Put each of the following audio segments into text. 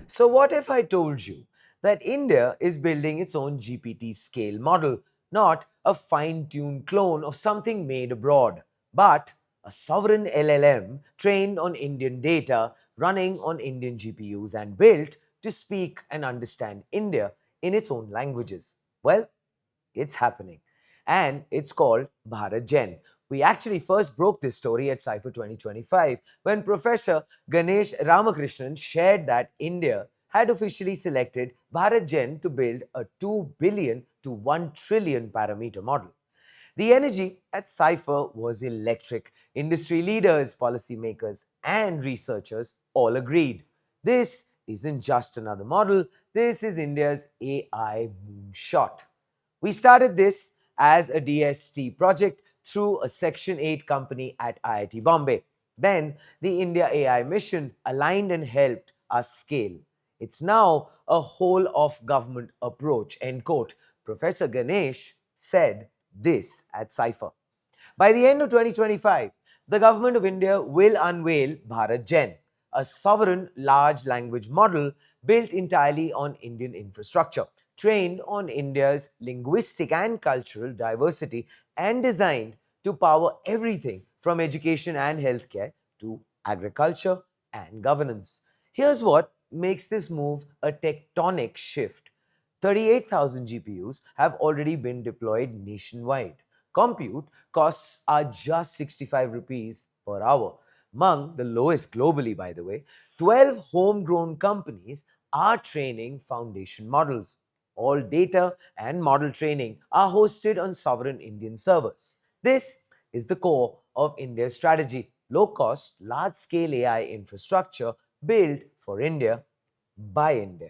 So what if I told you that India is building its own GPT scale model, not a fine-tuned clone of something made abroad, but a sovereign LLM trained on Indian data, running on Indian GPUs and built to speak and understand India in its own languages? Well, it's happening. And it's called BharatGen. We actually first broke this story at Cypher 2025 when Professor Ganesh Ramakrishnan shared that India had officially selected BharatGen to build a 2 billion to 1 trillion parameter model. The energy at Cypher was electric. Industry leaders, policymakers, and researchers all agreed. This isn't just another model, this is India's AI moonshot. We started this as a DST project through a Section 8 company at IIT Bombay. Then the India AI Mission aligned and helped us scale. It's now a whole of government approach, end quote. Professor Ganesh said this at Cypher. By the end of 2025, the government of India will unveil BharatGen, a sovereign large language model built entirely on Indian infrastructure, trained on India's linguistic and cultural diversity, and designed to power everything from education and healthcare to agriculture and governance. Here's what makes this move a tectonic shift. 38,000 GPUs have already been deployed nationwide. Compute costs are just 65 rupees per hour, among the lowest globally, by the way. 12 homegrown companies are training foundation models. All data and model training are hosted on sovereign Indian servers. This is the core of India's strategy: low cost, large scale AI infrastructure built for India by India.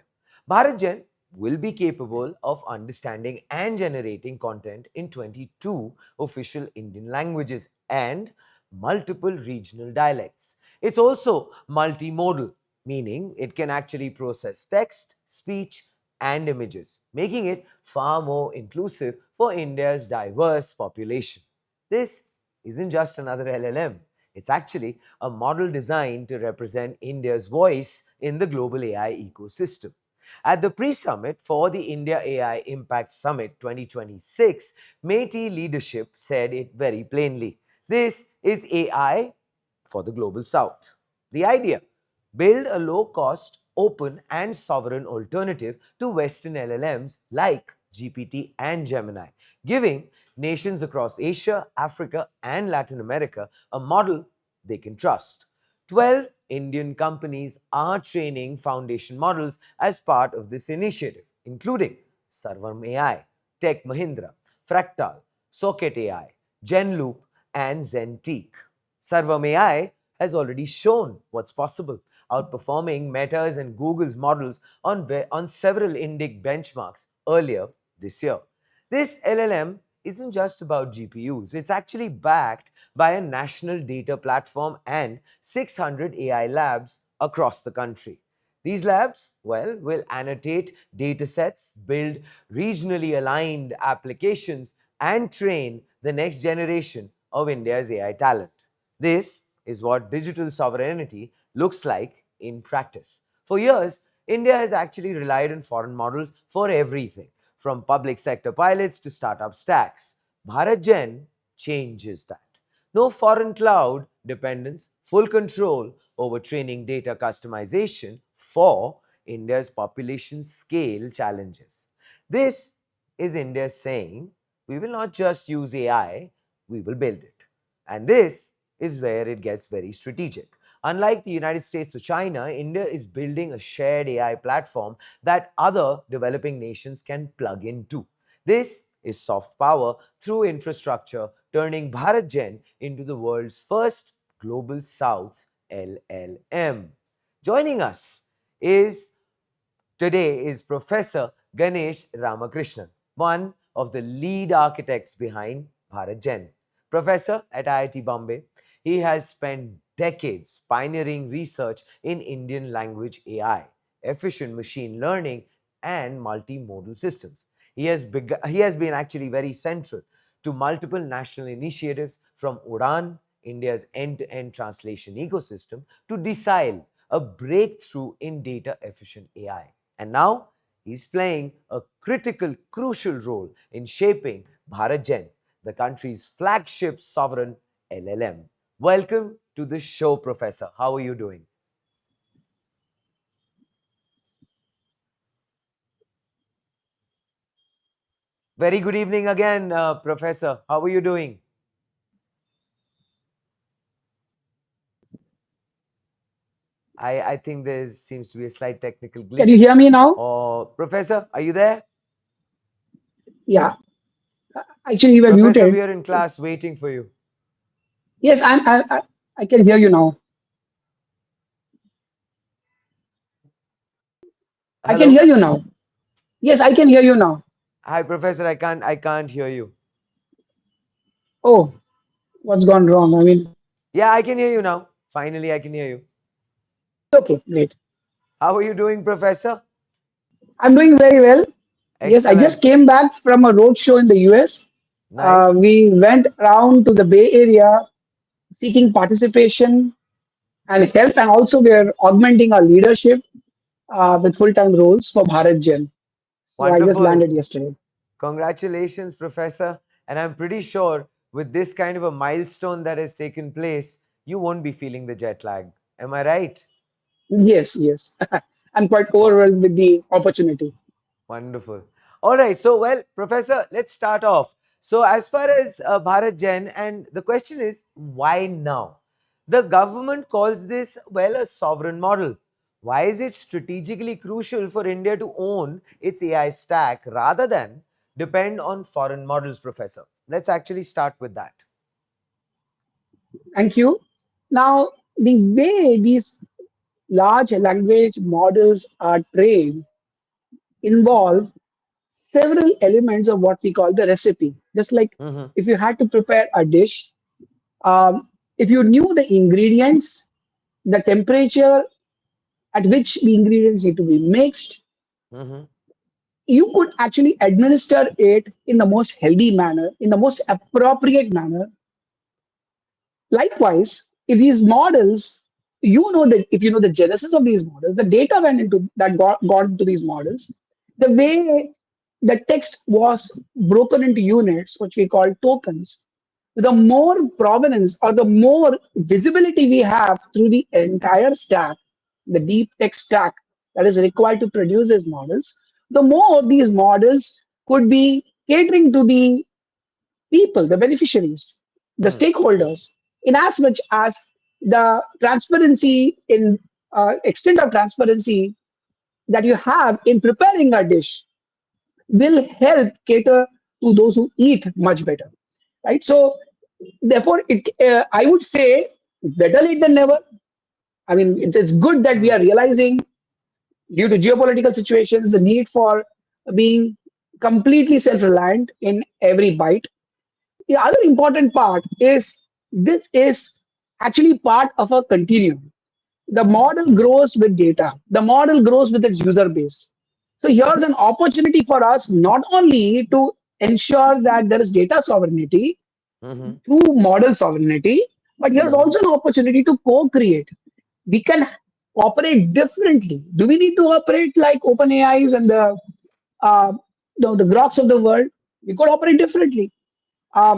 BharatGen will be capable of understanding and generating content in 22 official Indian languages and multiple regional dialects. It's also multimodal, meaning it can actually process text, speech, and images, making it far more inclusive for India's diverse population. This isn't just another LLM. It's actually a model designed to represent India's voice in the global AI ecosystem. At the pre summit for the India AI Impact Summit 2026, Métis leadership said it very plainly. This is AI for the global south. The idea: build a low cost, open, and sovereign alternative to Western LLMs like GPT and Gemini, giving nations across Asia, Africa, and Latin America a model they can trust. 12 Indian companies are training foundation models as part of this initiative, including Sarvam AI, Tech Mahindra, Fractal, Socket AI, Genloop, and Zenteek. Sarvam AI has already shown what's possible, outperforming Meta's and Google's models on several Indic benchmarks earlier this year. This LLM isn't just about GPUs, it's actually backed by a national data platform and 600 AI labs across the country. These labs, well, will annotate datasets, build regionally aligned applications, and train the next generation of India's AI talent. This is what digital sovereignty looks like in practice. For years, India has actually relied on foreign models for everything, from public sector pilots to startup stacks. BharatGen changes that. No foreign cloud dependence, full control over training data customization for India's population scale challenges. This is India saying, we will not just use AI, we will build it. And this is where it gets very strategic. Unlike the United States or China, India is building a shared AI platform that other developing nations can plug into. This is soft power through infrastructure, turning BharatGen into the world's first global South LLM. Joining us is today is Professor Ganesh Ramakrishnan, one of the lead architects behind BharatGen. Professor at IIT Bombay, he has spent decades pioneering research in Indian language AI, efficient machine learning, and multimodal systems. He has been actually very central to multiple national initiatives from UDAN, India's end to end translation ecosystem, to Desile, a breakthrough in data efficient AI. And now he's playing a critical, crucial role in shaping BharatGen, the country's flagship sovereign LLM. Welcome to the show, Professor. How are you doing? Very good evening again, Professor. How are you doing? I think there seems to be a slight technical Can you hear glitch. me now? Or, Professor, are you there? Yeah, actually, you were Professor, muted. we are in class waiting for you. Yes, I can hear you now. I can hear Hello? you now. Yes, I can hear you now. Hi, Professor. I can't hear you. Oh, what's gone wrong? I mean, Yeah, I can hear you now. Finally, I can hear you. okay, great. How are you doing, Professor? I'm doing very well. Yes, I just Excellent. came back from a road show in the US. Nice. We went around to the Bay Area seeking participation and help, and also we're augmenting our leadership with full-time roles for BharatGen. So I just Wonderful. landed yesterday. Congratulations, Professor. And I'm pretty sure with this kind of a milestone that has taken place, you won't be feeling the jet lag. Am I right? Yes, yes. I'm quite overwhelmed with the opportunity. Wonderful. All right. So, well, Professor, let's start off. So, as far as Bharat Gen, and the question is, why now? The government calls this, well, a sovereign model. Why is it strategically crucial for India to own its AI stack rather than depend on foreign models, Professor? Let's actually start with that. Thank you. Now, the way these large language models are trained involve several elements of what we call the recipe. Just like Mm-hmm, if you had to prepare a dish, if you knew the ingredients, the temperature at which the ingredients need to be mixed, mm-hmm, you could actually administer it in the most healthy manner, in the most appropriate manner. Likewise, if these models, you know that if you know the genesis of these models, the data went into that got into these models, the way the text was broken into units, which we call tokens, the more provenance or the more visibility we have through the entire stack, the deep text stack that is required to produce these models, the more these models could be catering to the people, the beneficiaries, the hmm, stakeholders, in as much as the transparency in extent of transparency that you have in preparing a dish will help cater to those who eat much better, right? So, therefore, I would say better late than never. I mean, it's good that we hmm, are realizing, due to geopolitical situations, the need for being completely self-reliant in every bite. The other important part is this is actually part of a continuum. The model hmm, grows with data, the model grows with its user base. So here's an opportunity for us not only to ensure that there is data sovereignty hmm, through model sovereignty, but here's hmm. also an opportunity to co create. We can operate differently. Do we need to operate like OpenAIs and uh, the Groks of the world? We could operate differently.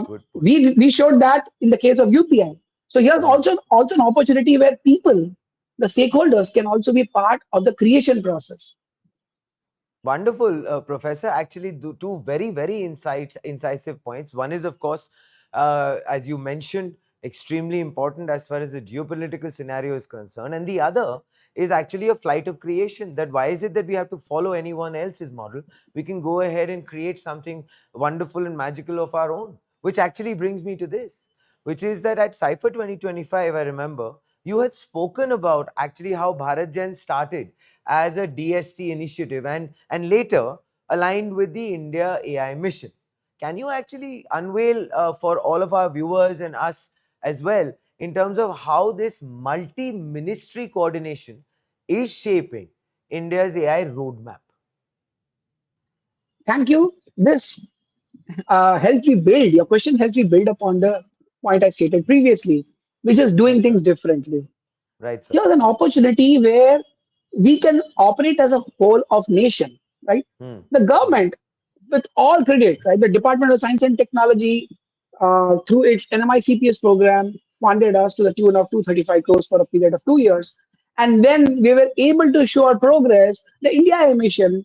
Good point. We showed that in the case of UPI. So here's Hmm. also an opportunity where people, the stakeholders, can also be part of the creation process. Wonderful, Professor. Actually, two very, very incisive points. One is, of course, as you mentioned, extremely important as far as the geopolitical scenario is concerned. And the other is actually a flight of creation. That why is it that we have to follow anyone else's model? We can go ahead and create something wonderful and magical of our own. Which actually brings me to this, which is that at Cypher 2025, I remember you had spoken about actually how BharatGen started as a DST initiative and later aligned with the India AI mission. Can you actually unveil for all of our viewers and us as well in terms of how this multi ministry coordination is shaping India's AI roadmap? Thank you. This helps me build, your question helps me build upon the point I stated previously. which is doing Right, sir. things differently. Right, sir. Here's an opportunity where we can operate as a whole of nation, right? Hmm. The Hmm. government, with all credit, right? The Department of Science and Technology, through its NMICPS program, funded us to the tune of 235 crores for a period of 2 years. And when we were able to show our progress, the India Mission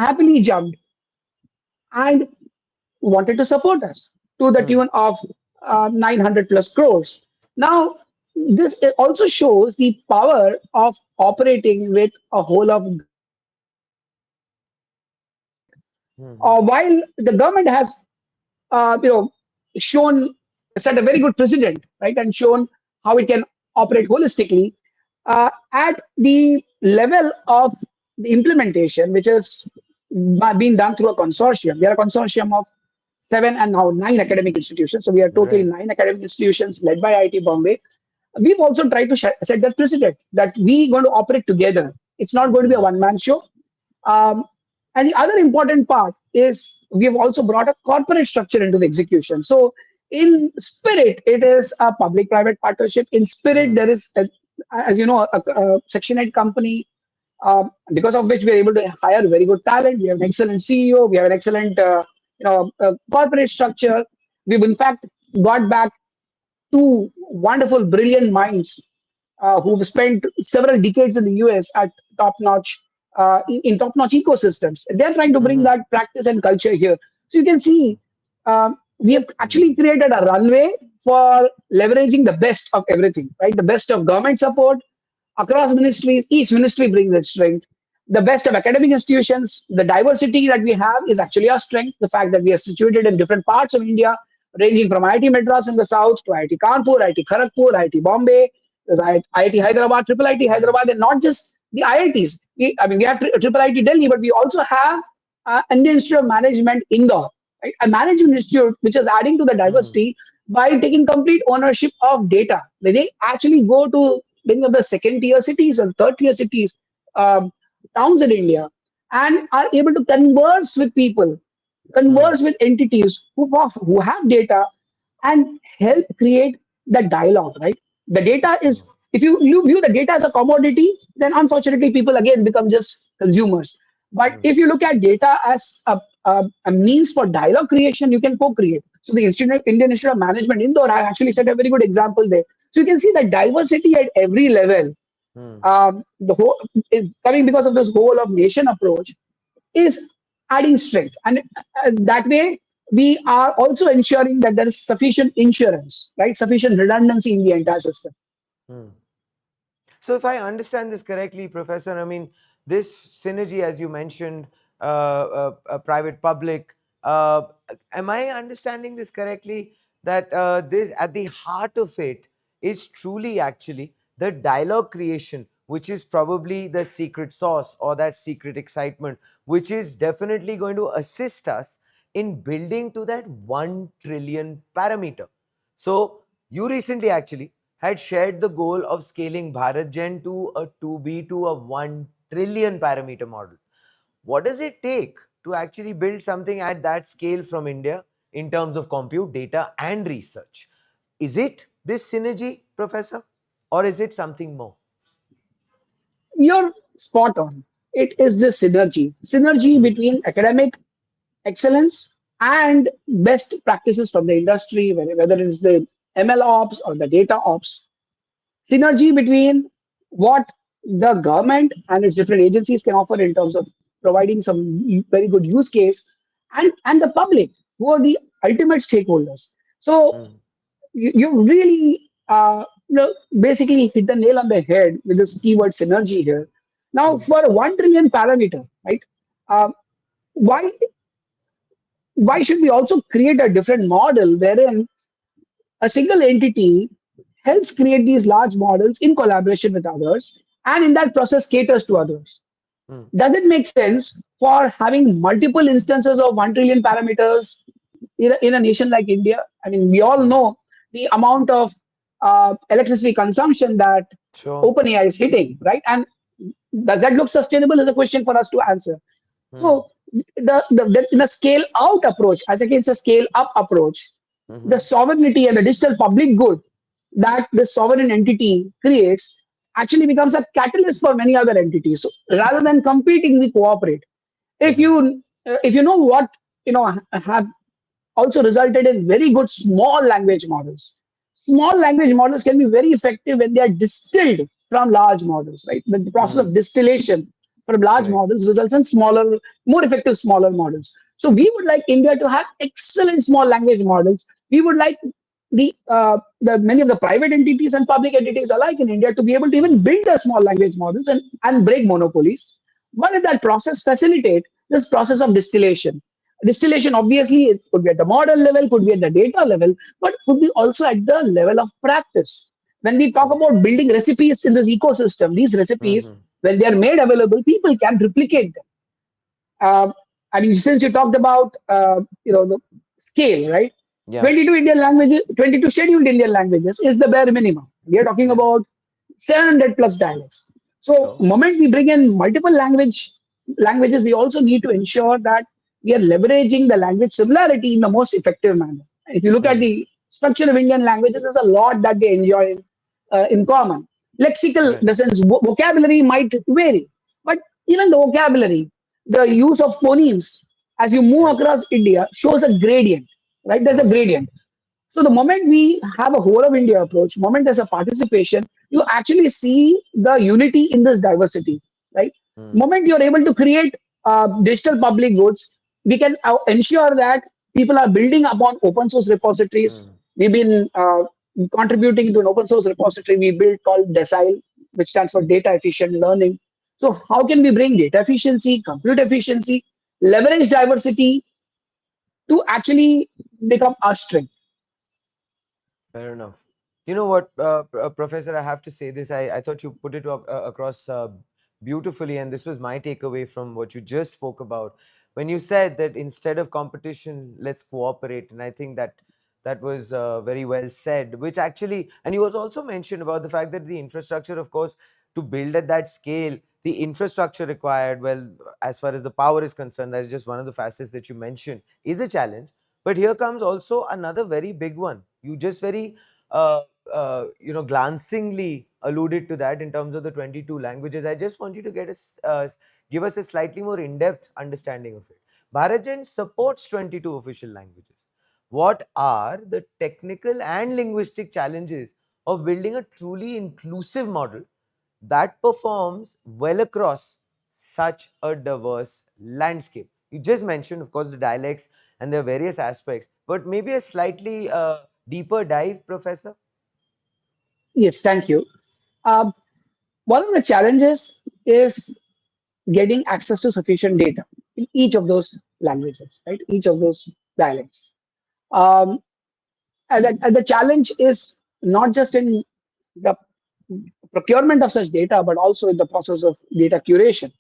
happily jumped and wanted to support us to the Hmm. tune of 900 plus crores. Now, this also shows the power of operating with a whole of government Hmm. Hmm. while the government has shown set a very good precedent, right, and shown how it can operate holistically at the level of the implementation, which is being done through a consortium. We are a consortium of seven and now nine academic institutions. So we are totally Right. nine academic institutions led by IIT Bombay. We've also tried to set that precedent that we going to operate together. It's not going to be a Hmm. one-man show. Um, and the other important part is we have also brought a corporate structure into the execution. So, in spirit, it is a public private partnership. In spirit, Hmm. there is, as you know, a Section 8 company, because of which we are able to hire very good talent. We have an excellent CEO, we have an excellent corporate structure. We've, in fact, got back two wonderful, brilliant minds who've spent several decades in the US at top notch, in top notch ecosystems. They're trying to bring Hmm. that practice and culture here. So you can see we have Hmm. actually created a runway for leveraging the best of everything, right? The best of government support across ministries. Each ministry brings its strength. The best of academic institutions, the diversity that we have is actually our strength. The fact that we are situated in different parts of India, ranging from IIT Madras in the south to IIT Kanpur, IIT Kharagpur, IIT Bombay, there's IIT Hyderabad, Triple IIT Hyderabad, and Nice. not just the IITs. I mean, we have Triple IIT Delhi, but we also have Indian Institute of Management Indore, right? A management institute which is adding to the Hmm. diversity by taking complete ownership of data. They actually go to many of the second tier cities and third tier cities, um, towns in India, and are able to converse with people, Hmm. converse with entities who have data and help create the dialogue, right? The data Hmm. is, if you view the data as a commodity, then unfortunately people again become just consumers. But Hmm. if you look at data as a means for dialogue creation, you can co-create. So the Indian Institute of Management Indore, I actually set a very good example there. So you can see the diversity at every level, Hmm. the whole coming because of this whole of nation approach is adding strength, and that way we are also ensuring that there is sufficient insurance, right, sufficient redundancy in the entire system. Hmm. So, if I understand this correctly, Professor, I mean, this synergy, as you mentioned, private public, uh, am I understanding this correctly? That this at the heart of it is truly actually the dialogue creation, which is probably the secret sauce or that secret excitement, which is definitely going to assist us in building to that 1 trillion parameter. So, you recently actually had shared the goal of scaling BharatGen to a 2B to a 1 trillion parameter model. What does it take to actually build something at that scale from India in terms of compute, data, and research? Is it this synergy, Professor, or is it something more? You're spot on. It is the synergy Hmm. between academic excellence and best practices from the industry, whether it is the ML ops or the data ops. Synergy between what the government and its different agencies can offer in terms of providing some very good use case, and the public who are the ultimate stakeholders. So Hmm. you really basically hit the nail on the head with this keyword synergy here. Now, Hmm. for a 1 trillion parameter, right? Uh, why why should we also create a different model wherein a single entity helps create these large models in collaboration with others, and in that process caters to others? Hmm. Does it make sense for having multiple instances of 1 trillion parameters in a nation like India? I mean, we all Hmm. know the amount of electricity consumption that Sure. OpenAI is hitting, right? And does that look sustainable is a question for us to answer. Hmm. So, in a scale out approach, as against a scale up approach, the Hmm. sovereignty and the digital public good, that this sovereign entity creates actually becomes a catalyst for many other entities. So rather than competing, we cooperate. Mhm. If you know what have also resulted in very good small language models. Small language models can be very effective when they are distilled from large models, right? The process of Mm. distillation from large Correct. models results in smaller, more effective smaller models. So we would like India to have excellent small language models. We would like the many of the private entities and public entities alike in India to be able to even Mm. build the small language models and break monopolies. But in that process, facilitate this process of distillation. Distillation, obviously, it could be at the model level, could be at the data level, but could be also at the level of practice. When we talk Correct. about building recipes in this ecosystem, these recipes, Mhm. when they are made available, people can replicate them. uh, I mean, since you talked about the scale, right? Yeah. 22 Indian languages, 22 scheduled Indian languages is the bare minimum. We are talking Yeah. about 700 plus dialects. So, Sure. moment we bring in multiple languages, we also need to ensure that we are leveraging the language similarity in the most effective manner. If you look at Mm. the structure of Indian languages, there's a lot that they enjoy in common. Lexical, Right. the sense vocabulary might vary, but even the vocabulary, the use of phonemes as you move Yes. across India shows a gradient, right? There's Oh a yeah. gradient. So the moment we have a whole of India approach, moment there's a participation, you actually see the unity in this diversity, right? Mm. Moment you're able to create digital public goods, we can ensure that people are building upon open source repositories. Mm. We've been contributing to an open source repository we built called Desile, which stands for Data Efficient Learning. So how can we bring data efficiency, compute efficiency, leverage diversity to actually become our strength? Fair enough. You know what, Professor, I have to say this. I thought you put it across beautifully, and this was my takeaway from what you just spoke about. When you said that instead of competition, let's cooperate. And I think that that was very well said, which actually, and you was also mentioned about the fact that the infrastructure, of course, to build at that scale, the infrastructure required, well, as far as the power is concerned, that's just one of the facets that you mentioned, is a challenge. But here comes also another very big one. You just very uh, glancingly alluded to that in terms of the 22 languages. I just want you to give us a slightly more in-depth understanding of it. BharatGen supports 22 official languages. What are the technical and linguistic challenges of building a truly inclusive model that performs well across such a diverse landscape? You just mentioned, of course, the dialects and their various aspects, but maybe a slightly deeper dive, Professor? Yes, thank you. Um, One of the challenges is getting access to sufficient data in each of those languages, right? Each of those dialects. Um, and the challenge is not just in the procurement of such data, but also in the process of data curation,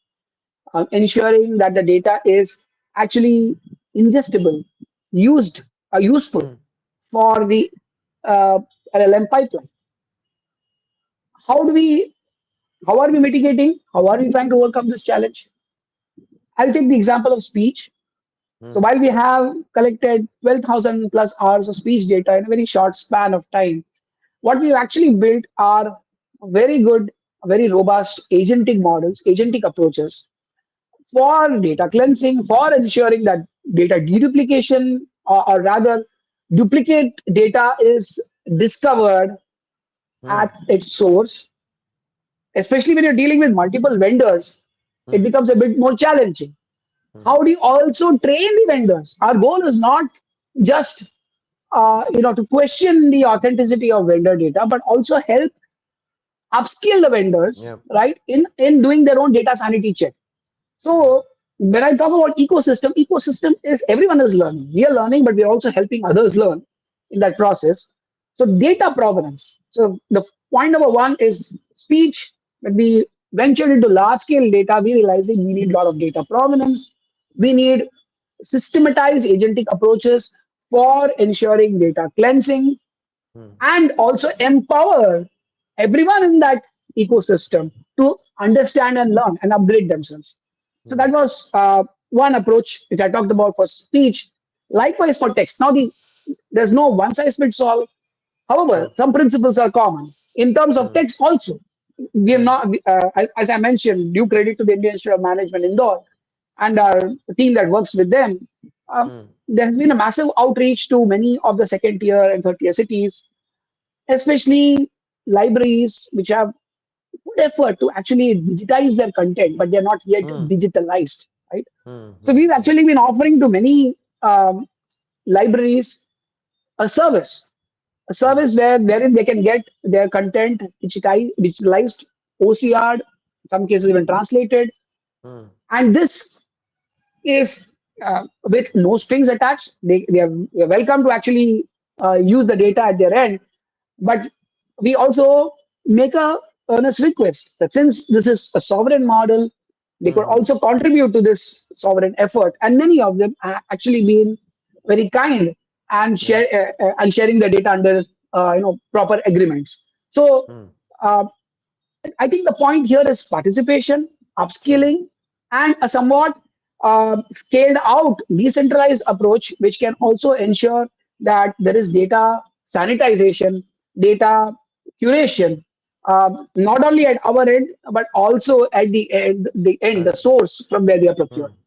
ensuring that the data is actually ingestible, useful Hmm. for the uh, LLM pipeline. How do we? How are we mitigating? How are we trying to overcome this challenge? I'll take the example of speech. So Hmm. while we have collected 12,000 plus hours of speech data in a very short span of time, what we've actually built are very good, very robust agentic models, agentic approaches for data cleansing, for ensuring that data deduplication, or rather, duplicate data is discovered Hmm. at its source. Especially when you're dealing with multiple vendors, it Hmm. becomes a bit more challenging. Hmm. How do you also train the vendors? Our goal is not just to question the authenticity of vendor data, but also help upskill the Yeah. vendors, right, in doing their own data sanity check. Hmm. So when I talk about ecosystem is everyone is learning. We are learning, but we are also helping others learn in that process. So data provenance. So the point number one is speech. When we ventured into large scale data, we realized that we need a lot of data provenance. We need systematized agentic approaches for ensuring data cleansing Hmm. and also empower everyone in that ecosystem to understand and learn and upgrade themselves. So Hmm. that was one approach which I talked about for speech. Likewise for text. Now there's no one size fits all. However, True. some principles are common in terms of Hmm. text also. We have Hmm. not, as I mentioned, due credit to the Indian Institute of Management Indore and our team that works with them. Um, Hmm. there has been a massive outreach to many of the second tier and third tier cities, especially libraries which have put effort to actually digitize their content, but they're not yet Hmm. digitalized, right? Hmm. So Hmm. we've Hmm. actually been offering to many libraries a service, a Hmm. service wherein they can get their content digitalized, OCR'd, in some cases even translated, Hmm. and this is with no strings attached. They are welcome to actually use the data at their end, but we also make a earnest request that since this is a sovereign model, they could Hmm. also contribute to this sovereign effort. And many of them have actually been very kind and Yes. sharing the data under proper agreements. So Hmm. uh, I think the point here is participation, Hmm. upskilling, and a somewhat scaled out, decentralized approach, which can also ensure that there is data sanitization, data curation, not only at our end, but also at the And source from where they are procured. hmm.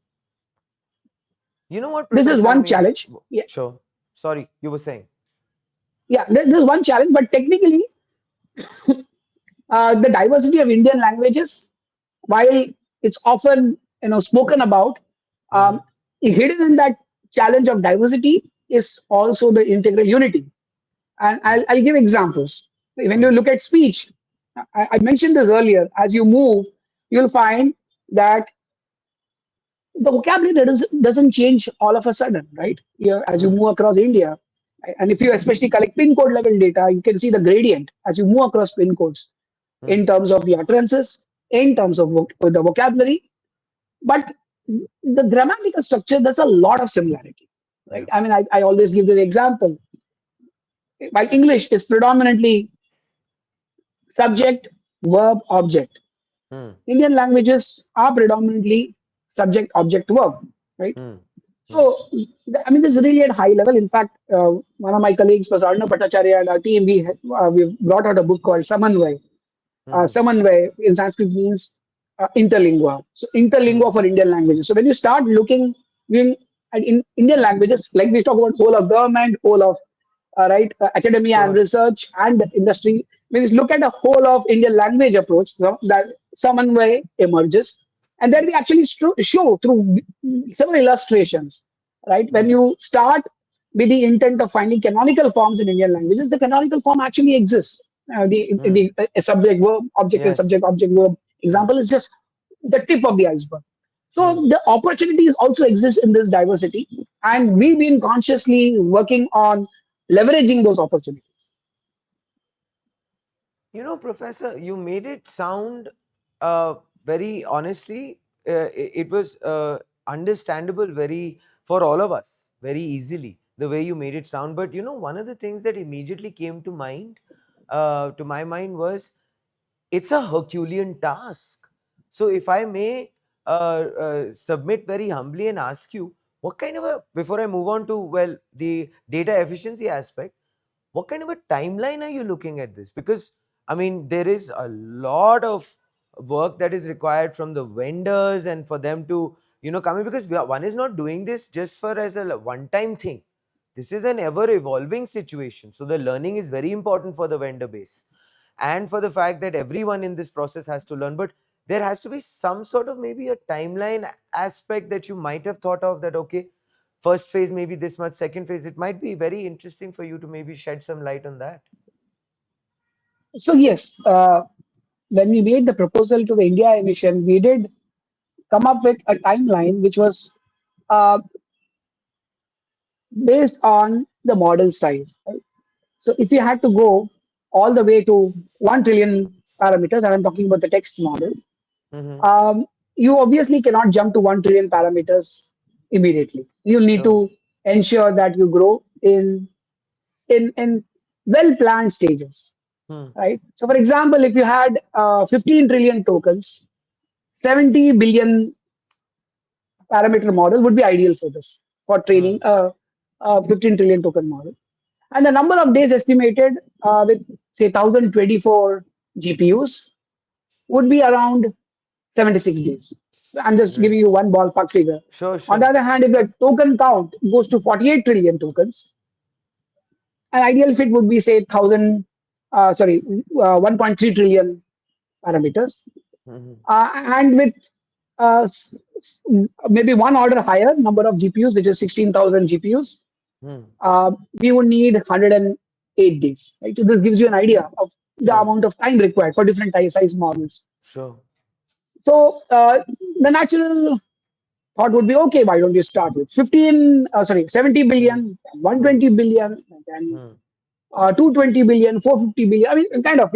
You know what, This is Professor? I one mean, challenge. Yeah, sure. Sorry, you were saying. yeah, there's one challenge, but technically, the diversity of Indian languages, while it's often spoken about, Mm-hmm. um, hidden in that challenge of diversity is also the integral unity. And Hmm. I'll give examples. When Hmm. you look at speech, I mentioned this earlier. As you move, you'll find that the vocabulary doesn't change all of a sudden, right? As you Hmm. move across India, right? And if you especially collect pin code level data, you can see the gradient as you move across pin codes Hmm. in terms of the utterances, in terms of the vocabulary, but the grammatical structure, there's a lot of similarity, right? Yeah. I mean, I always give the example. While English is predominantly subject, verb, object, Hmm. Indian languages are predominantly subject, object, verb, right? Hmm. Hmm. So, I mean, this is really at high level. In fact, one of my colleagues was Arnav Bhattacharya and our team. We brought out a book called Samanvay. Hmm. Samanvay in Sanskrit means interlingua. So, Hmm. interlingua for Indian languages. So, when you start looking at Indian languages, like we talk about whole of government, whole of academia and Sure. research and industry, when you look at the whole of Indian language approach, so that Samanvay emerges. And then we actually show through several illustrations, right? When Hmm. you start with the intent of finding canonical forms in Indian languages, the canonical form actually exists. Hmm. Subject verb, object and Yes. subject object verb Hmm. example is just the tip of the iceberg. Hmm. So the opportunities also exist in this diversity, and Hmm. we've been consciously working on leveraging those opportunities. You know, Professor, you made it sound very honestly, it was understandable very for all of us very easily the way you made it sound. But you know, one of the things that immediately came to my mind was it's a Herculean task. So, if I may submit very humbly and ask you, what kind of a, before I move on to, well, the data efficiency aspect, what kind of a timeline are you looking at this? Because, I mean, there is a lot of work that is required from the vendors and for them to, come in, because one is not doing this just for as a one time thing. This is an ever evolving situation. So, the learning is very important for the vendor base and for the fact that everyone in this process has to learn. But there has to be some sort of maybe a timeline aspect that you might have thought of, that okay, first phase maybe this much, second phase, it might be very interesting for you to maybe shed some light on that. So yes, when we made the proposal to the India Mission, we did come up with a timeline which was uh, based on the model size. Right? So if you had to go all the way to 1 trillion parameters, and I'm talking about the text model, Mm-hmm. um, you obviously cannot jump to 1 trillion parameters immediately. You need Sure. to ensure that you grow in well planned stages, Hmm. right? So, for example, if you had 15 trillion tokens, 70 billion parameter model would be ideal for this for training Hmm. a 15 trillion token model. And the number of days estimated with say 1024 GPUs would be around 76 days. So I'm just giving Great. you one ballpark figure. Sure, On the sure. other hand, if the token count goes to 48 trillion tokens, an ideal fit would be say 1.3 trillion parameters, Hmm. and with maybe one order higher number of GPUs, which is 16,000 GPUs, Hmm. we would need 108 days. Right? So this gives you an idea of the Sure, amount of time required for different size models. sure. So the natural thought would be, okay, why don't you start with 70 Hmm. billion, Hmm. 120 billion, and then Hmm. 220 billion, 450 billion. I mean, kind of,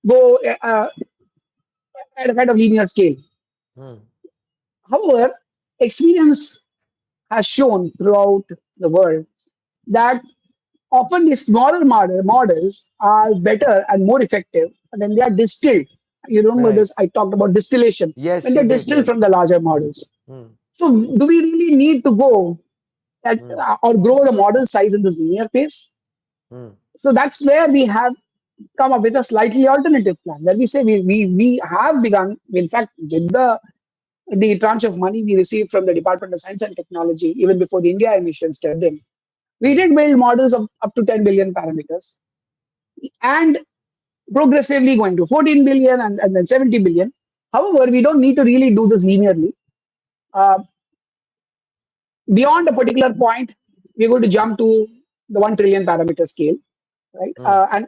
go at a kind of linear scale. Hmm. However, experience has shown throughout the world that often these smaller models are better and more effective when they are distilled. You remember Right. this? I talked about distillation. Yes, When you they're did. distilled from Yes. the larger models. Hmm. So, do we really need to go Hmm. or grow the model size in this linear phase? Hmm. So that's where we have come up with a slightly alternative plan, where we say we have begun, in fact, with the tranche of money we received from the Department of Science and Technology, even before the India emission stepped in, we Hmm. did build models of up to 10 billion parameters and progressively going to 14 billion and then 70 billion. However, we don't need to really do this linearly. Uh, Beyond a particular point, we're going to jump to the 1 trillion parameter scale, right? Hmm.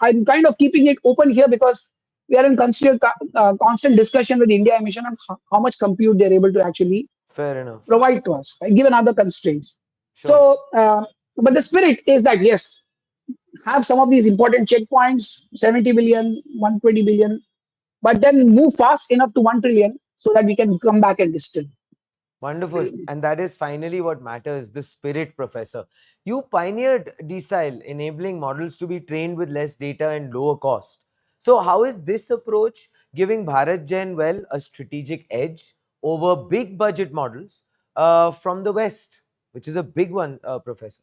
I'm kind of keeping it open here because we are in constant discussion with India Mission on how much compute they're able to actually Fair enough. provide to us, right, given other constraints. Sure. So, but the spirit is that yes, have some of these important checkpoints, 70 billion, 120 billion, but then move fast enough to 1 trillion so that we can come back and distill. Wonderful. And that is finally what matters, the spirit, Professor. You pioneered Desile, enabling models to be trained with less data and lower cost. So, how is this approach giving BharatGen, well, a strategic edge over big budget models from the West, which is a big one, Professor?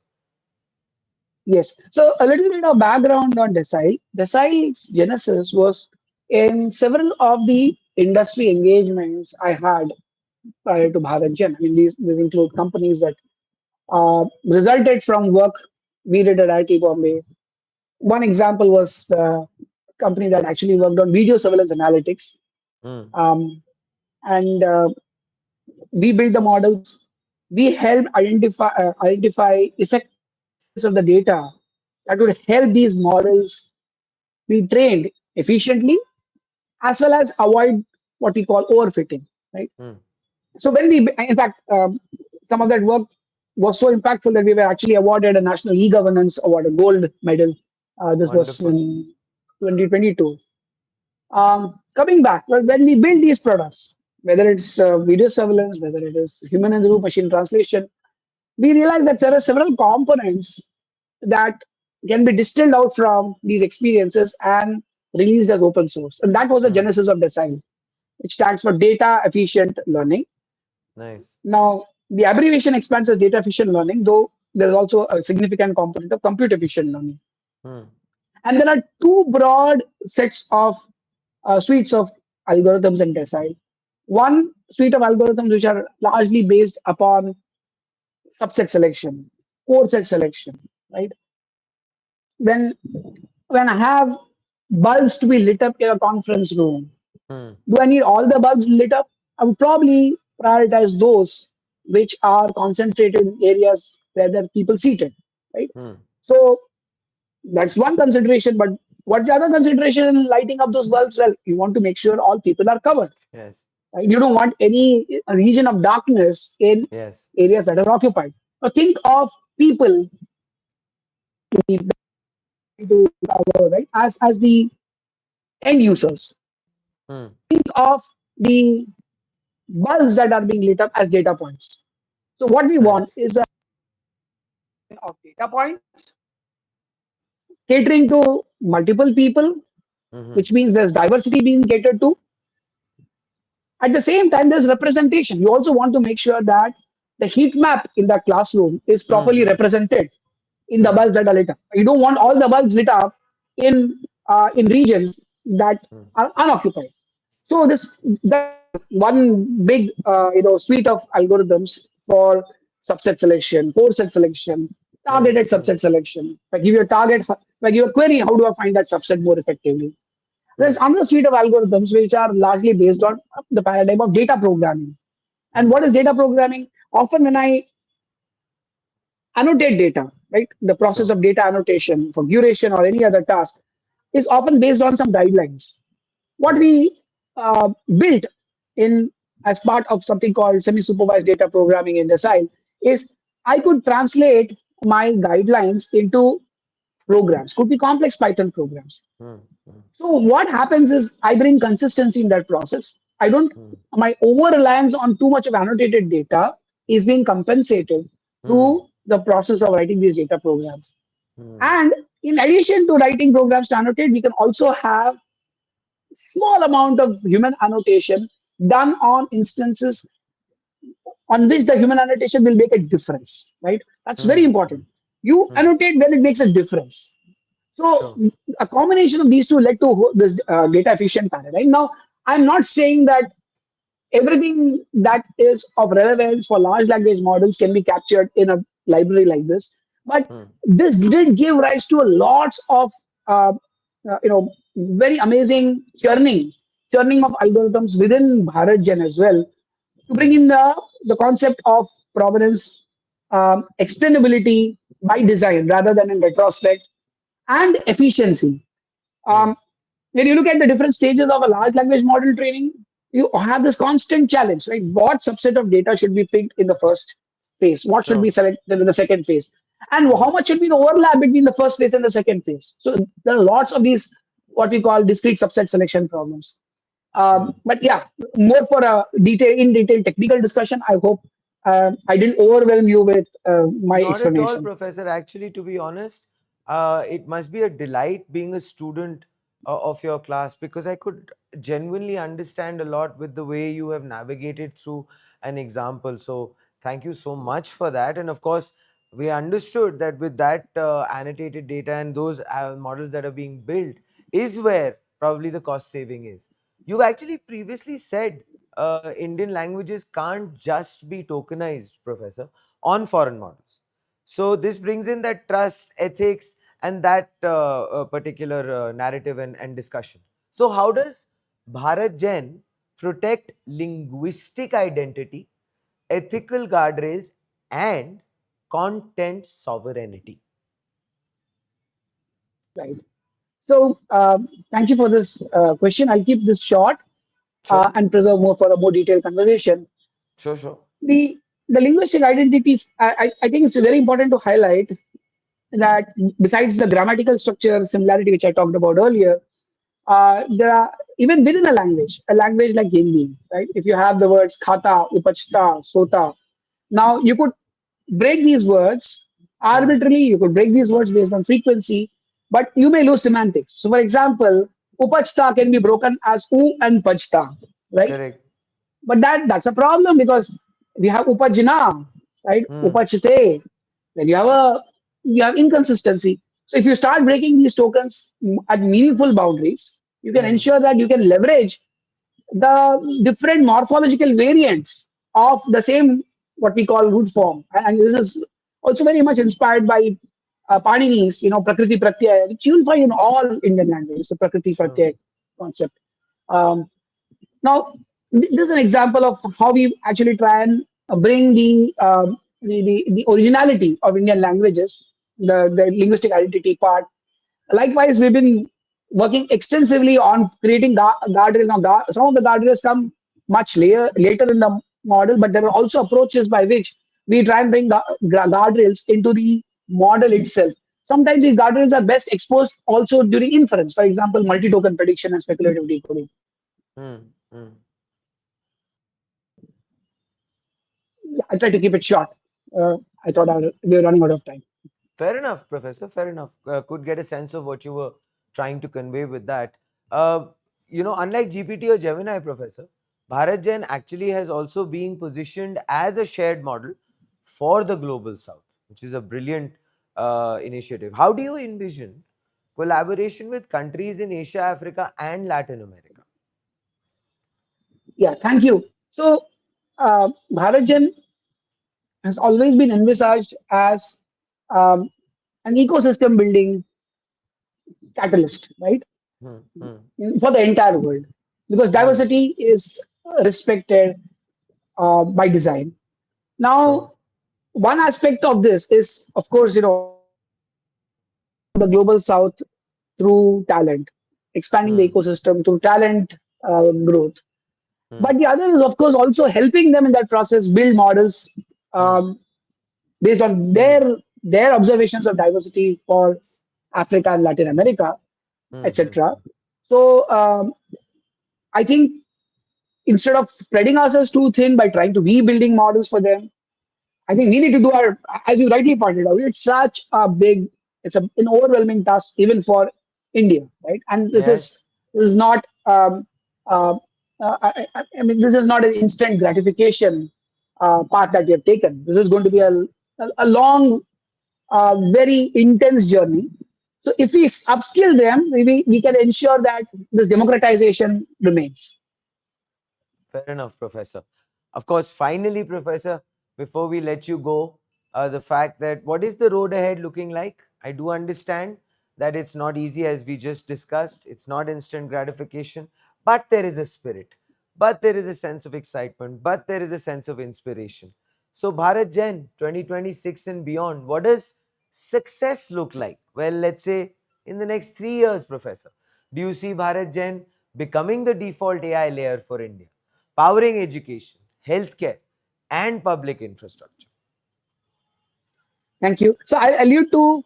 Yes. So a little bit of background on Desile. Desile's genesis was in several of the industry engagements I had prior to BharatGen. I mean, these include companies that resulted from work we did at IIT Bombay. One example was the company that actually worked on video surveillance analytics. Hmm. Um, and we built the models. We helped identify effective sources of the data that would help these models be trained efficiently as well as avoid what we call overfitting, right? Hmm. So when we, in fact, some of that work was so impactful that we were actually awarded a National E-Governance Award, a gold medal. This was Wonderful. in 2022. Coming back, well, when we build these products, whether it's video surveillance, whether it is human in the loop machine translation, we realize that there are several components that can be distilled out from these experiences and released as open source. And that was the Hmm. genesis of Desile, which stands for data efficient learning. Nice. Now, the abbreviation expands as data efficient learning, though there's also a significant component of compute efficient learning. Hmm. And there are two broad sets of suites of algorithms in Desile. One suite of algorithms which are largely based upon subset selection, core set selection, right? When when I have bulbs to be lit up in a conference room, Hmm. do I need all the bulbs lit up? I would probably prioritize those which are concentrated in areas where there are people seated, right? Hmm. So that's one consideration. But what's the other consideration in lighting up those bulbs? Well, you want to make sure all people are covered. Yes. Right? You don't want any region of darkness in Yes. areas that are occupied. Now think of people to cover, right? As the end users. Hmm. Think of the bulbs that are being lit up as data points. So what we want Nice. is a of data points catering to multiple people, Hmm. which means there's diversity being catered to. At the same time, there's representation. You also want to make sure that the heat map in the classroom is properly Hmm. represented. in the bulbs that are lit up. You don't want all the bulbs lit up in regions that mm, are unoccupied. So this that's one big suite of algorithms for subset selection, core set selection, mm, targeted mm, subset selection. If I give you a target, if I give you a query, how do I find that subset more effectively? There's mm, another suite of algorithms which are largely based on the paradigm of data programming. And mm. what is data programming? Often when I annotate data, right, the process Sure. of data annotation for curation or any other task is often based on some guidelines. What Mm, we built in as part of something called semi-supervised data programming in Desile is I could translate my guidelines into programs, could be complex Python programs. mm, mm, So what happens is I bring consistency in that process. I don't mm, my over reliance on too much of annotated data is being compensated mm, through the process of writing these data programs. mm, And in addition to writing programs to annotate, we can also have small amount of human annotation done on instances on which the human annotation will make a difference, right? That's very mm, important. You mm. annotate when it makes a difference. So Sure. a combination of these two led to this data efficient paradigm. Now, I'm not saying that everything that is of relevance for large language models can be captured in a library like this, but Mm, this did give rise to lots of uh, very amazing churning of algorithms within BharatGen as well to bring mm, in the concept of provenance, explainability by design rather than in retrospect, and efficiency. mm. Um, when you look at the different stages of a large language model training, you have this constant challenge, right? What subset of data should be picked in the first phase? What should be Sure. selected in the second phase? And Mm, how much should be the overlap between the first phase and the second phase? So there are lots of these what we call discrete subset selection problems. mm. But yeah, more for a in detail technical discussion. I hope I didn't overwhelm you with my Not at all, explanation. Professor. Actually, to be honest, it must be a delight being a student of your class, because I could genuinely understand a lot with the way you have navigated through an example. So, thank you so much for that. And of course, we understood that with that annotated data and those models that are being built is where probably the cost saving is. You've actually previously said Indian languages can't just be tokenized, Professor, on foreign models. So this brings in that trust, ethics, and that particular narrative and discussion. So how does BharatGen protect linguistic identity, ethical guardrails, and content sovereignty? Right. So thank you for this question. I'll keep this short Sure, and preserve more for a more detailed conversation. sure, sure. The linguistic identity, I think it's very important to highlight that besides the grammatical structure similarity which I talked about earlier, there are even within a language like Hindi, right? If you have the words khata, upachta, sota, now you could break these words Hmm, arbitrarily, you could break these words based on frequency, but you may lose semantics. So, for example, upachta can be broken as u and pachta, right? correct. But that's a problem because we have upajna, right? Hmm, Upachite. Then you have inconsistency. So if you start breaking these tokens at meaningful boundaries, you can hmm, ensure that you can leverage the different morphological variants of the same what we call root form. And this is also very much inspired by Panini's, Prakriti Pratyaya, which you'll find in all Indian languages, the Prakriti sure. Pratyaya concept. Um, now, this is an example of how we actually try and bring the originality of Indian languages, the linguistic identity part. Likewise, we've been working extensively on creating guardrails. Now, some of the guardrails come much later in the model, but there are also approaches by which we try and bring guardrails into the model itself. Sometimes these guardrails are best exposed also during inference, for example, multi-token prediction and speculative decoding. Hmm, hmm. I try to keep it short. I thought we were running out of time. Fair enough, Professor. Fair enough. Could get a sense of what you were trying to convey with that. Unlike GPT or Gemini, Professor, BharatGen actually has also been positioned as a shared model for the global south, which is a brilliant initiative. How do you envision collaboration with countries in Asia, Africa, and Latin America? Yeah, thank you. So, BharatGen has always been envisaged as um, an ecosystem building catalyst, right, Hmm, hmm, for the entire world, because hmm. diversity is respected by design. Sure. Now, one aspect of this is, of course, the global south through talent, expanding the Hmm, ecosystem through talent growth. hmm, But the other is, of course, also helping them in that process build models hmm, um, based on hmm, their observations of diversity for Africa and Latin America, hmm, hmm, etc. hmm. So I think instead of spreading ourselves too thin by trying to rebuilding models for them, I think we need to do our, as you rightly pointed out, it's such a big, an overwhelming task even for India, right? And Yes. this is not, uh, I mean, this is not an instant gratification path that we have taken. This is going to be True. a long, very intense journey. So if we upskill them, we can ensure that this democratization remains. Fair enough, Professor. Of course, finally, Professor, before we let you go, the fact that what is the road ahead looking like? I do understand that it's not easy, as we just discussed. It's not instant gratification, but there is a spirit, but there is a sense of excitement, but there is a sense of inspiration. So, Bharat Gen 2026 and beyond, what does success look like? Well, let's say in the next 3 years, Professor, do you see Bharat Gen becoming the default AI layer for India, powering education, healthcare, and public infrastructure? Thank you. So I'll allude to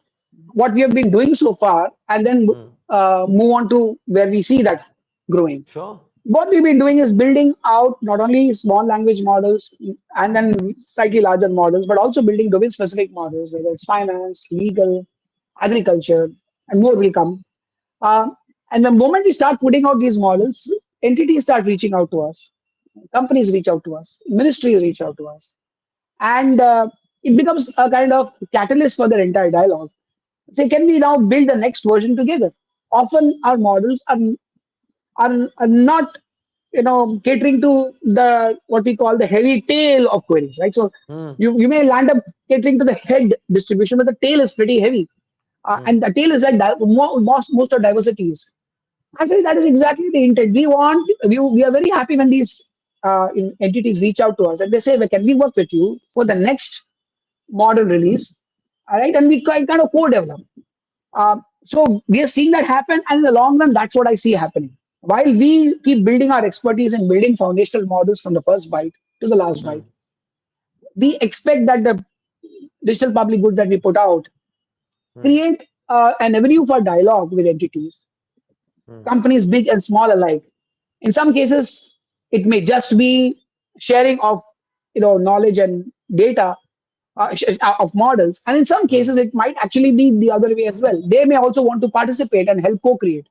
what we have been doing so far and then Hmm. move on to where we see that growing. Sure. What we've been doing is building out not only small language models and then slightly larger models, but also building domain specific models, whether it's finance, legal, agriculture, and more will come. Um, and the moment we start putting out these models, entities start reaching out to us, companies reach out to us, ministries reach out to us, and it becomes a kind of catalyst for their entire dialogue. Say, can we now build the next version together? Often our models are not catering to the what we call the heavy tail of queries, right? So Hmm. you may land up catering to the head distribution, but the tail is pretty heavy, Hmm. and the tail is like most of diversities. Actually, that is exactly the intent. We are very happy when these entities reach out to us and they say, well, can we work with you for the next model release? All right, and we kind of co-develop. So we are seeing that happen, and in the long run, that's what I see happening. While we keep building our expertise in building foundational models from the first byte to the last byte, Hmm. we expect that the digital public goods that we put out Hmm. create an avenue for dialogue with entities, Hmm. companies big and small alike. In some cases, it may just be sharing of knowledge and data of models, and in some Hmm. cases, it might actually be the other way as well. They may also want to participate and help co-create.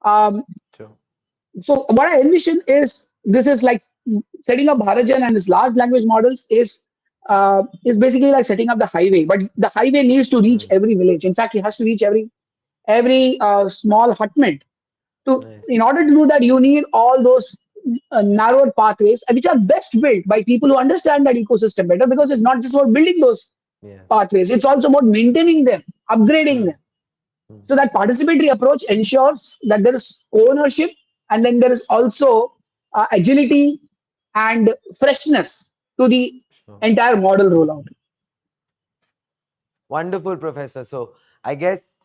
Um, Sure. so what I envision is this is like setting up BharatGen and its large language models is basically like setting up the highway, but the highway needs to reach Hmm. every village. In fact, it has to reach every small hutment. In Nice. order to do that, you need all those narrower pathways, which are best built by people who understand that ecosystem better, because it's not just about building those Yes. pathways, it's also about maintaining them, upgrading Hmm. them. Hmm. So that participatory approach ensures that there is ownership, and then there is also agility and freshness to the Sure. entire model rollout. Wonderful, Professor. So, I guess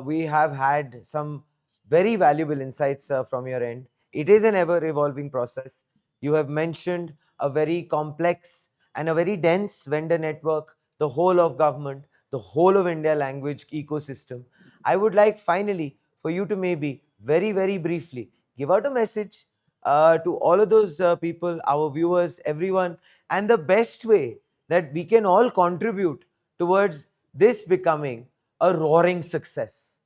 we have had some very valuable insights from your end. It is an ever evolving process. You have mentioned a very complex and a very dense vendor network, the whole of government, the whole of India language ecosystem. I would like finally for you to maybe very, very briefly give out a message to all of those people, our viewers, everyone, and the best way that we can all contribute towards this becoming a roaring success.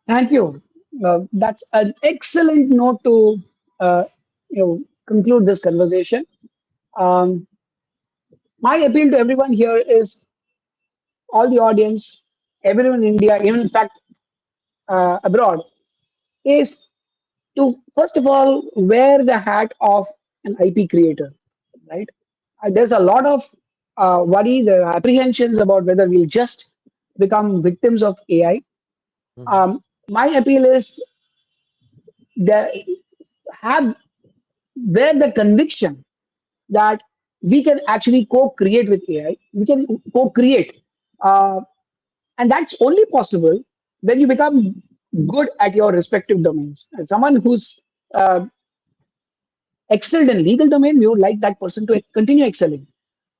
Thank you. That's an excellent note to conclude this conversation. Um, my appeal to everyone here is all the audience, everyone in India, even in fact abroad, is to first of all wear the hat of an IP creator, right? There's a lot of worry, there are apprehensions about whether we'll just become victims of AI. Mhm. My appeal is that have wear the conviction that we can actually co-create with AI. We can co-create, uh, and that's only possible when you become good at your respective domains. And someone who's excelled in legal domain, we would like that person to continue excelling.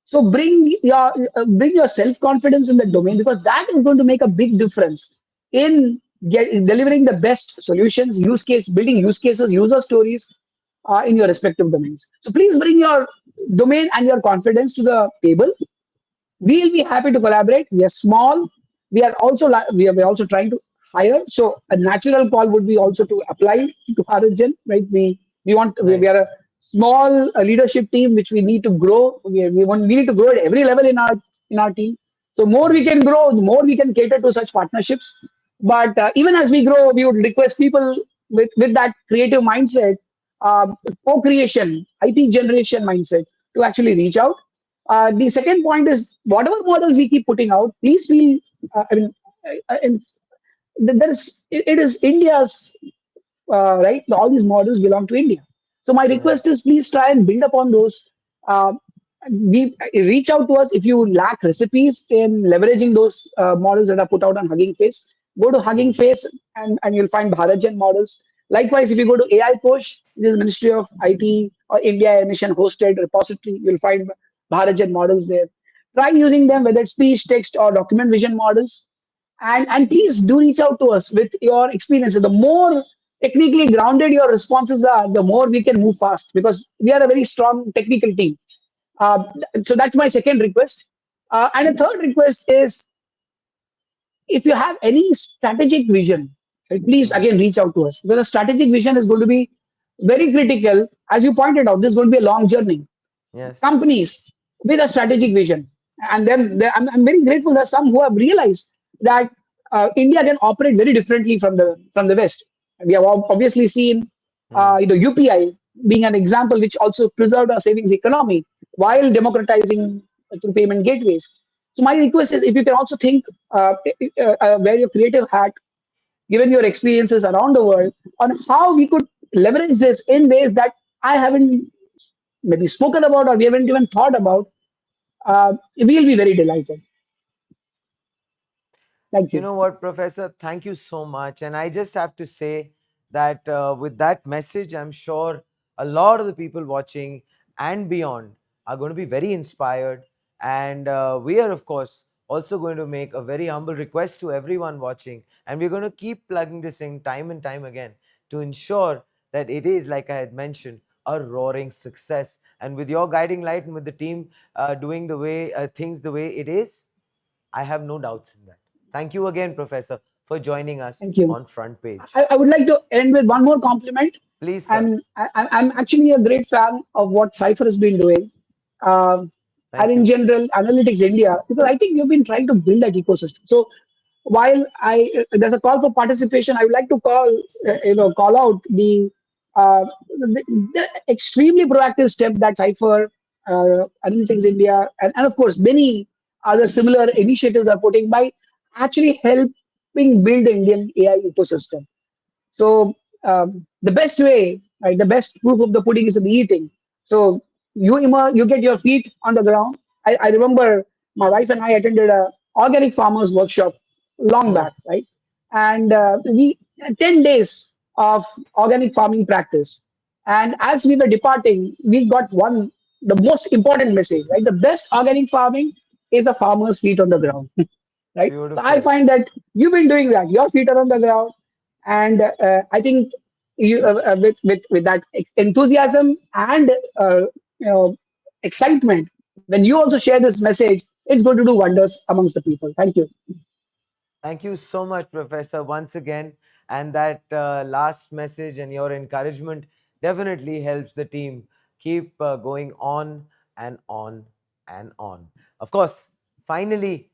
So bring your self confidence in the domain, because that is going to make a big difference in delivering the best solutions, building use cases, user stories in your respective domains. So please bring your domain and your confidence to the table. We'll be happy to collaborate. We are small. We are also trying to hire. So a natural call would be also to apply to BharatGen, right? We are Nice. a small leadership team which we need to grow. We need to grow at every level in our team. So more we Mhm. can grow, the more we can cater to such partnerships. But even as we grow, we would request people with that creative mindset, co-creation, IP generation mindset to actually reach out. The second point is whatever models we keep putting out, please feel. I mean, and there's it is India's right. All these models belong to India. So my request Nice. is please try and build upon those. Uh, we reach out to us if you lack recipes in leveraging those models that are put out on Hugging Face. Go to Hugging Mhm. Face and you'll find BharatGen models. Likewise, if you go to AI Kosh, the Ministry of IT or India Mission hosted repository, you'll find BharatGen models there. Try using them, whether it's speech, text, or document vision models. And please do reach out to us with your experiences. The more technically grounded your responses are, the more we can move fast, because we are a very strong technical team. uh, so that's my second request. And a third request is, if you have any strategic vision, please Mhm. again reach out to us, because a strategic vision is going to be very critical. As you pointed out, this is going to be a long journey. Yes. Companies with a strategic vision, and then I'm very grateful that some who have realized that India can operate very differently from the West. We have obviously seen Mm. UPI being an example, which also preserved our savings economy while democratizing through payment gateways. So my request is, if you can also think, wear your creative hat, given your experiences around the world, on how we could leverage this in ways that I haven't maybe spoken about or we haven't even thought about, we'll be very delighted. Thank You you. know what, Professor? Thank you so much. And I just have to say that with that message, I'm sure a lot of the people watching and beyond are going to be very inspired. And we are, of course, also going to make a very humble request to everyone watching. And we're going to keep plugging this in time and time again to ensure that it is, like I had mentioned, a roaring success. And with your guiding light and with the team doing the way things the way it is, I have no doubts in that. Thank you again, Professor, for joining us Thank you. on Front Page. I would like to end with one more compliment. Please, sir. I'm actually a great fan of what Cypher has been doing, um, and Thank in you. general, Analytics India, because I think you've been trying to build that ecosystem. So while there's a call for participation, I would like to call out the extremely proactive step that Cypher, Analytics India, and of course many other similar initiatives are putting by actually helping build the Indian AI ecosystem. So the best way, right, the best proof of the pudding is in the eating. So you get your feet on the ground. I remember my wife and I attended a organic farmers workshop long Hmm. back, right? And we 10 days of organic farming practice. And as we were departing, we got the most important message, right? The best organic farming is a farmer's feet on the ground. Right? So I Beautiful. find that you've been doing that. Your feet are on the ground, and I think with that enthusiasm and you know excitement, when you also share this message, it's going to do wonders amongst the people. Thank you. Thank you so much, Professor, once again. And that last message and your encouragement definitely helps the team keep going on and on and on. Of course, finally,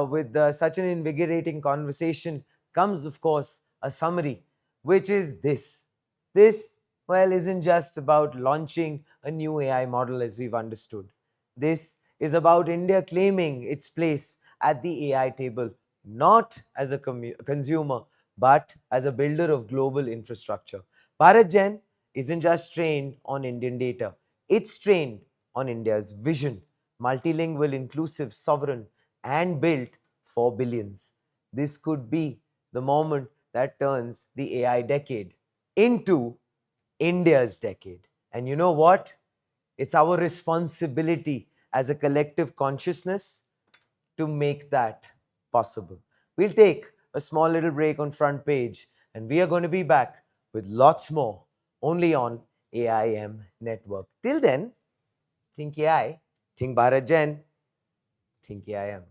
with such an invigorating conversation comes, of course, a summary, which is this. This, well, isn't just about launching a new AI model as we've understood. This is about India claiming its place at the AI table, not as a consumer, but as a builder of global infrastructure. BharatGen isn't just trained on Indian data, it's trained on India's vision, multilingual, inclusive, sovereign, and built for billions. This could be the moment that turns the AI decade into India's decade. And you know what? It's our responsibility as a collective consciousness to make that possible. We'll take a small little break on front page and we are going to be back with lots more only on AIM network. Till then, think AI, think Bharat Gen, think AIM.